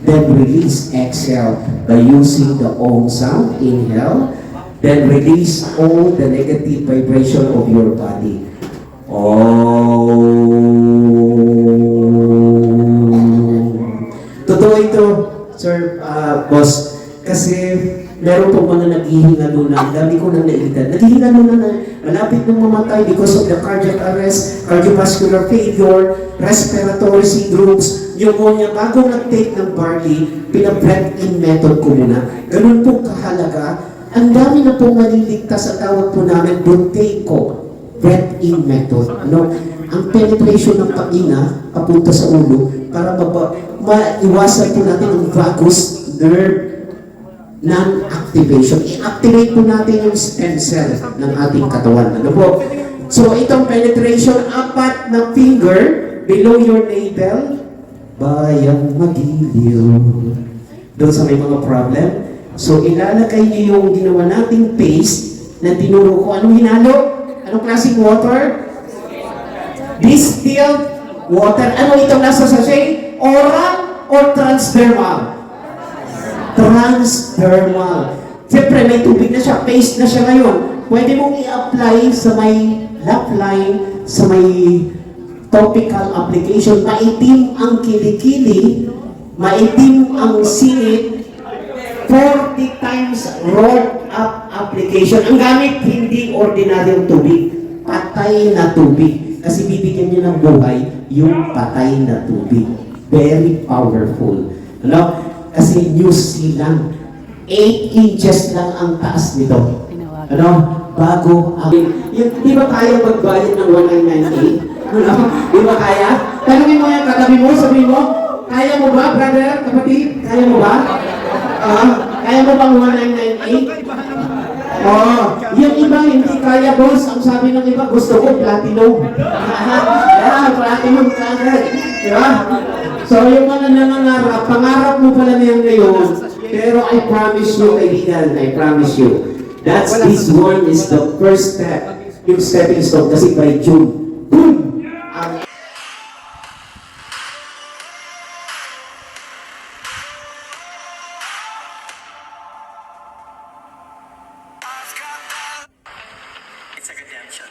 then release, exhale by using the Om sound. Inhale, then release all the negative vibration of your body. Om. Totoo ito, Sir Boss, kasi meron po mga naghihingalo na, dami ko nang nailitan, naghihingalo na malapit nang mamatay because of the cardiac arrest, cardiovascular failure, respiratory syndromes, pneumonia. Bago nag-take ng barley, pina-breath-in method ko muna. Ganun po kahalaga. Ang dami na pong maliligtas sa tawag po namin, Bunteiko, breath-in method. Ano? Ang penetration ng paghinga papunta sa ulo para maiwasan po natin ang vagus nerve non-activation. I-activate po natin yung stem cell ng ating katawan. Ano po? So, itong penetration, 4 na finger below your navel, bayang magiliw. Doon sa may mga problem. So, ilalagay niyo yung ginawa nating paste na tinuro ko. Anong hinalo? Anong klaseng water? Distilled water. Ano itong nasa sachet? Oral or transdermal? Transdermal. Siyempre, may tubig na siya, paste na siya ngayon. Pwede mong i-apply sa may lap line, sa may topical application. Maitim ang kilikili, maitim ang singit, 40 times rolled up application. Ang gamit, hindi ordinaryong tubig, patay na tubig. Kasi bibigyan niyo ng buhay yung patay na tubig. Very powerful. Ano? Kasi New Zealand, 8 inches lang ang taas nito. Ano? Bago ang... Di ba kaya magbayad ng 1998? Ano? Di ba kaya? Tanungin mo yung katabi mo, sabihin mo, kaya mo ba, brother, kapatid? Kaya mo ba? Kaya mo bang 1998? Yung iba hindi kaya, boss. Ang sabi ng iba, gusto ko platinum. Platinum kagad. Diba? So, yung mga nangangarap, pangarap mo pala niyan ngayon, pero I promise you, kaibigan, I promise you, this one is the first step, yung stepping stone, kasi by June, boom! It's a redemption.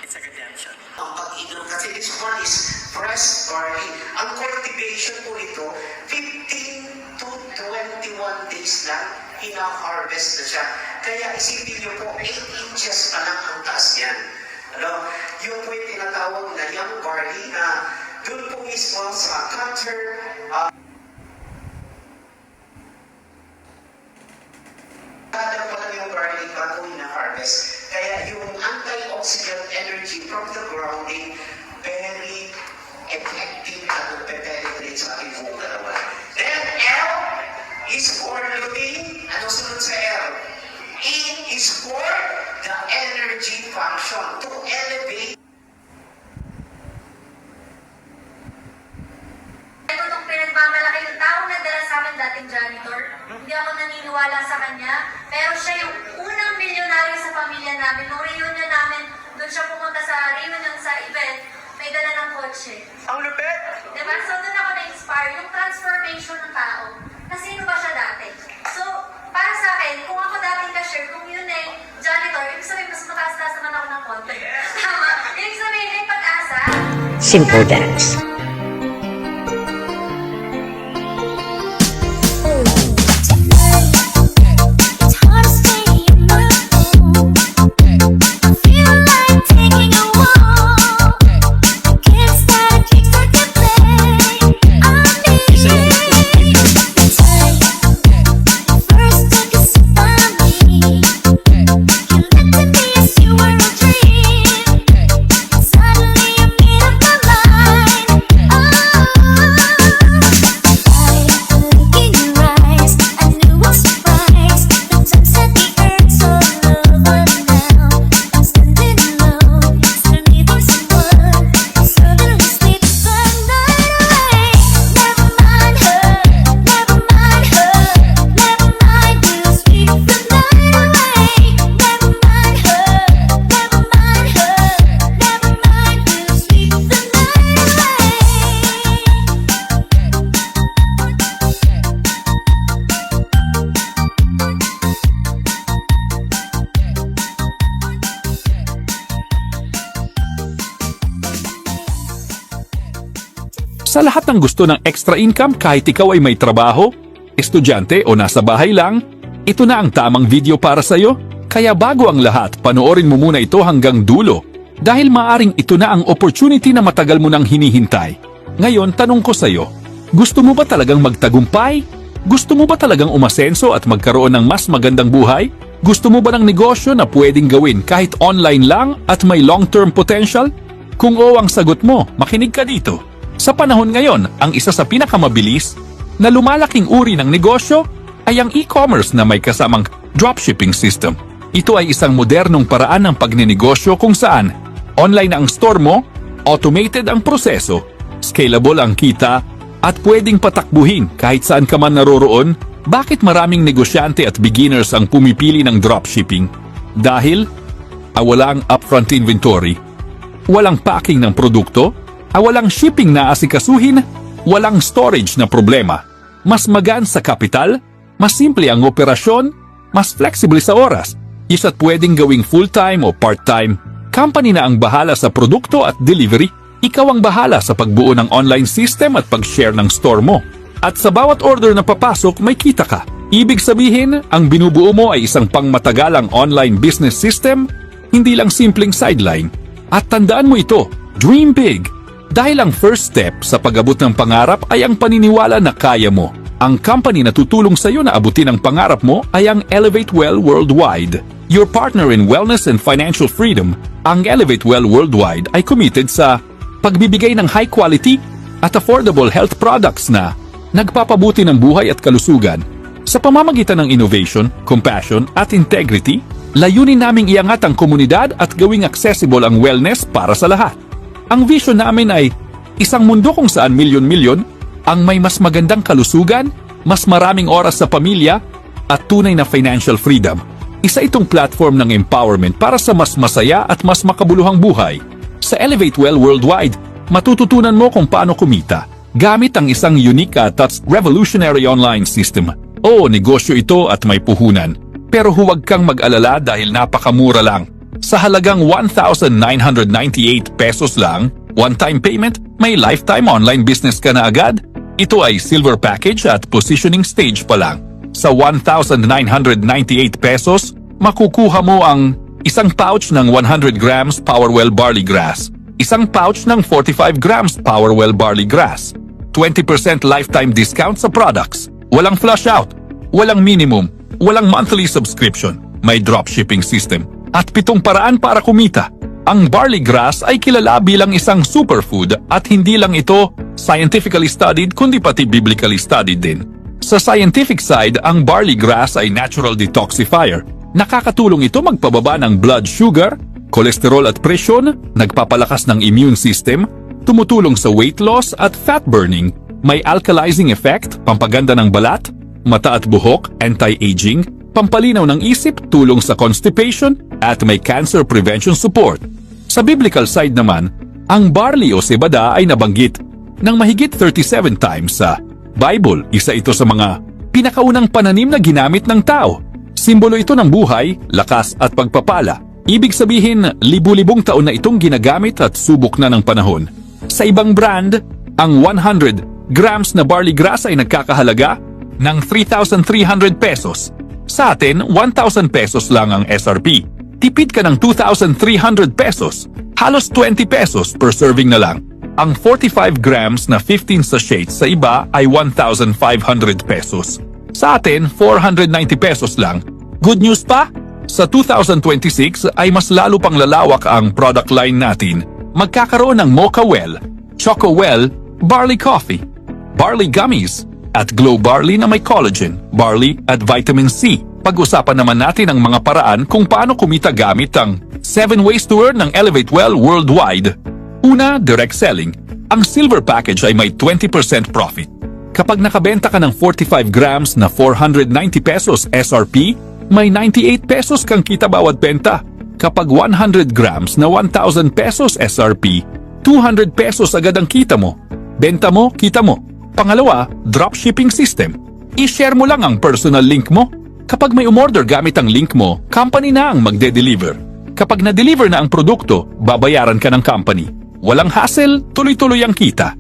It's a redemption. Ang pag-inom kasi this one is fresh barley. Ang cultivation po ito, 15 to 21 days lang, ina-harvest na siya. Kaya isipin niyo po, 8 inches pa lang ang taas yan. Ano? Yung po yung tinatawag na young barley na doon po mismo sa cutter, kada pa lang yung barley bago ina-harvest. Kaya yung antioxidant energy from the grounding, very effective na magpe-penetrate sa ating buong katawan. Then L is for looking. Ano sunod sa L? E is for the energy function to elevate. Ito itong pinagmamalaki yung taong nadala sa amin dating janitor. Hindi ako naniniwala sa kanya. Pero siya yung unang milyonaryo sa pamilya namin. Nung reunion namin, doon siya pumunta sa reunion sa event, may dala ng kotse. Ang lupit! Diba? So doon ako na-inspire. Yung transformation ng tao. Na sino ba siya dati? So, para sa akin, kung ako dating cashier, kung yun eh, janitor, ibig sabihin, mas mataas-taas naman ako ng konti. Tama? Ibig sabihin, may pag-asa. Simple Dance. You were a dream. Suddenly you made up my mind. Sa lahat ng gusto ng extra income kahit ikaw ay may trabaho, estudyante o nasa bahay lang, ito na ang tamang video para sa'yo. Kaya bago ang lahat, panoorin mo muna ito hanggang dulo. Dahil maaring ito na ang opportunity na matagal mo nang hinihintay. Ngayon, tanong ko sa'yo, gusto mo ba talagang magtagumpay? Gusto mo ba talagang umasenso at magkaroon ng mas magandang buhay? Gusto mo ba ng negosyo na pwedeng gawin kahit online lang at may long-term potential? Kung oo ang sagot mo, makinig ka dito. Sa panahon ngayon, ang isa sa pinakamabilis na lumalaking uri ng negosyo ay ang e-commerce na may kasamang dropshipping system. Ito ay isang modernong paraan ng pagninegosyo kung saan online ang store mo, automated ang proseso, scalable ang kita, at pwedeng patakbuhin kahit saan ka man naroroon. Bakit maraming negosyante at beginners ang pumipili ng dropshipping? Dahil walang upfront inventory, walang packing ng produkto, walang shipping na asikasuhin, walang storage na problema. Mas magaan sa kapital, mas simple ang operasyon, mas flexible sa oras, isa't pwedeng gawing full-time o part-time. Company na ang bahala sa produkto at delivery. Ikaw ang bahala sa pagbuo ng online system at pag-share ng store mo. At sa bawat order na papasok, may kita ka. Ibig sabihin, ang binubuo mo ay isang pangmatagalang online business system, hindi lang simpleng sideline. At tandaan mo ito, dream big. Dahil ang first step sa pag-abot ng pangarap ay ang paniniwala na kaya mo. Ang company na tutulong sa iyo na abutin ang pangarap mo ay ang Elevate Well Worldwide. Your partner in wellness and financial freedom, ang Elevate Well Worldwide ay committed sa pagbibigay ng high quality at affordable health products na nagpapabuti ng buhay at kalusugan. Sa pamamagitan ng innovation, compassion at integrity, layunin naming iangat ang komunidad at gawing accessible ang wellness para sa lahat. Ang vision namin ay isang mundo kung saan milyon-milyon ang may mas magandang kalusugan, mas maraming oras sa pamilya at tunay na financial freedom. Isa itong platform ng empowerment para sa mas masaya at mas makabuluhang buhay. Sa Elevate Well Worldwide, matututunan mo kung paano kumita gamit ang isang unique at revolutionary online system. Oo, negosyo ito at may puhunan. Pero huwag kang mag-alala dahil napakamura lang. Sa halagang 1,998 pesos lang, one-time payment, may lifetime online business ka na agad. Ito ay silver package at positioning stage pa lang. Sa 1,998 pesos, makukuha mo ang isang pouch ng 100 grams Powerwell Barley Grass, isang pouch ng 45 grams Powerwell Barley Grass, 20% lifetime discount sa products, walang flush out, walang minimum, walang monthly subscription, may dropshipping system, at 7 paraan para kumita. Ang barley grass ay kilala bilang isang superfood at hindi lang ito scientifically studied kundi pati biblically studied din. Sa scientific side, ang barley grass ay natural detoxifier. Nakakatulong ito magpababa ng blood sugar, kolesterol at presyon, nagpapalakas ng immune system, tumutulong sa weight loss at fat burning, may alkalizing effect, pampaganda ng balat, mata at buhok, anti-aging, pampalinaw ng isip, tulong sa constipation, at may cancer prevention support. Sa biblical side naman, ang barley o cebada ay nabanggit ng mahigit 37 times sa Bible. Isa ito sa mga pinakaunang pananim na ginamit ng tao. Simbolo ito ng buhay, lakas at pagpapala. Ibig sabihin, libu-libong taon na itong ginagamit at subok na ng panahon. Sa ibang brand, ang 100 grams na barley grass ay nagkakahalaga ng 3,300 pesos. Sa atin, 1,000 pesos lang ang SRP. Tipid ka ng 2,300 pesos. Halos 20 pesos per serving na lang. Ang 45 grams na 15 sachets sa iba ay 1,500 pesos. Sa atin, 490 pesos lang. Good news pa? Sa 2026 ay mas lalo pang lalawak ang product line natin. Magkakaroon ng Mocha Well, Choco Well, Barley Coffee, Barley Gummies, at Glow Barley na may collagen, barley at vitamin C. Pag-usapan naman natin ang mga paraan kung paano kumita gamit ang 7 ways to earn ng Elevate Well Worldwide. Una, direct selling. Ang silver package ay may 20% profit. Kapag nakabenta ka ng 45 grams na 490 pesos SRP, may 98 pesos kang kita bawat benta. Kapag 100 grams na 1,000 pesos SRP, 200 pesos agad ang kita mo. Benta mo, kita mo. Pangalawa, dropshipping system. I-share mo lang ang personal link mo. Kapag may umorder gamit ang link mo, company na ang magde-deliver. Kapag na-deliver na ang produkto, babayaran ka ng company. Walang hassle, tuloy-tuloy ang kita.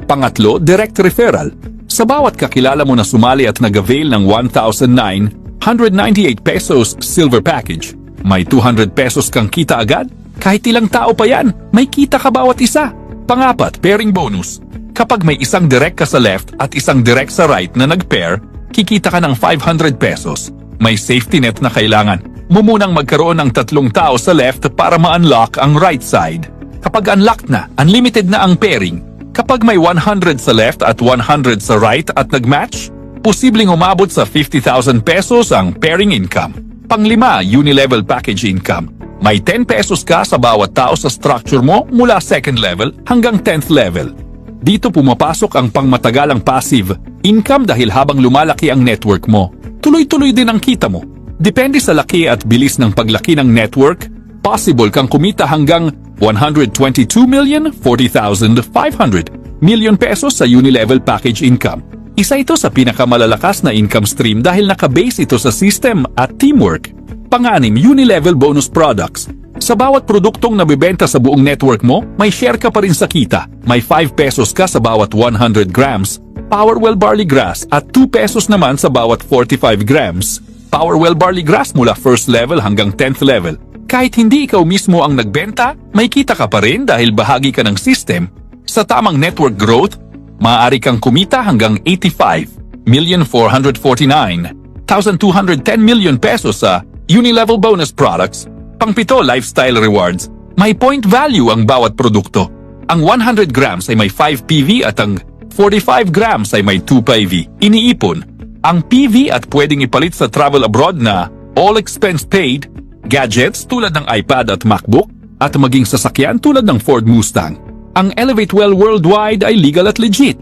Pangatlo, direct referral. Sa bawat kakilala mo na sumali at nag-avail ng 1,998 pesos silver package, may 200 pesos kang kita agad? Kahit ilang tao pa yan, may kita ka bawat isa. Pangapat, pairing bonus. Kapag may isang direct ka sa left at isang direct sa right na nag-pair, kikita ka ng 500 pesos. May safety net na kailangan. Mumunang magkaroon ng 3 tao sa left para ma-unlock ang right side. Kapag unlocked na, unlimited na ang pairing. Kapag may 100 sa left at 100 sa right at nag-match, posibleng umabot sa 50,000 pesos ang pairing income. Panglima, unilevel package income. May 10 pesos ka sa bawat tao sa structure mo mula 2nd level hanggang 10th level. Dito pumapasok ang pangmatagalang passive income dahil habang lumalaki ang network mo, tuloy-tuloy din ang kita mo. Depende sa laki at bilis ng paglaki ng network, possible kang kumita hanggang 122,040,500 million pesos sa unilevel package income. Isa ito sa pinakamalalakas na income stream dahil nakabase ito sa system at teamwork. Pang-anim, unilevel bonus products. Sa bawat produktong nabibenta sa buong network mo, may share ka pa rin sa kita. May 5 pesos ka sa bawat 100 grams, Powerwell Barley Grass at 2 pesos naman sa bawat 45 grams, Powerwell Barley Grass mula 1st level hanggang 10th level. Kahit hindi ikaw mismo ang nagbenta, may kita ka pa rin dahil bahagi ka ng system. Sa tamang network growth, maaari kang kumita hanggang 85,449,210 million pesos sa unilevel bonus products. Pangpito, lifestyle rewards. May point value ang bawat produkto. Ang 100 grams ay may 5 PV at ang 45 grams ay may 2 PV. Iniipon. Ang PV at pwedeng ipalit sa travel abroad na all expense paid, gadgets tulad ng iPad at MacBook, at maging sasakyan tulad ng Ford Mustang. Ang Elevate Well Worldwide ay legal at legit.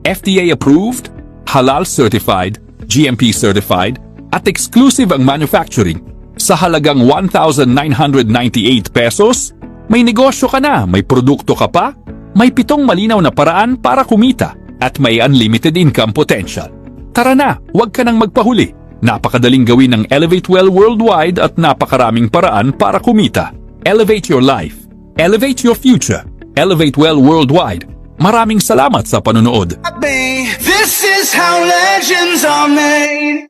FDA approved, halal certified, GMP certified, at exclusive ang manufacturing. Sa halagang 1,998 pesos, may negosyo ka na, may produkto ka pa, may 7 malinaw na paraan para kumita, at may unlimited income potential. Tara na, huwag ka nang magpahuli. Napakadaling gawin ng Elevate Well Worldwide at napakaraming paraan para kumita. Elevate your life. Elevate your future. Elevate Well Worldwide. Maraming salamat sa panonood. This is how legends are made.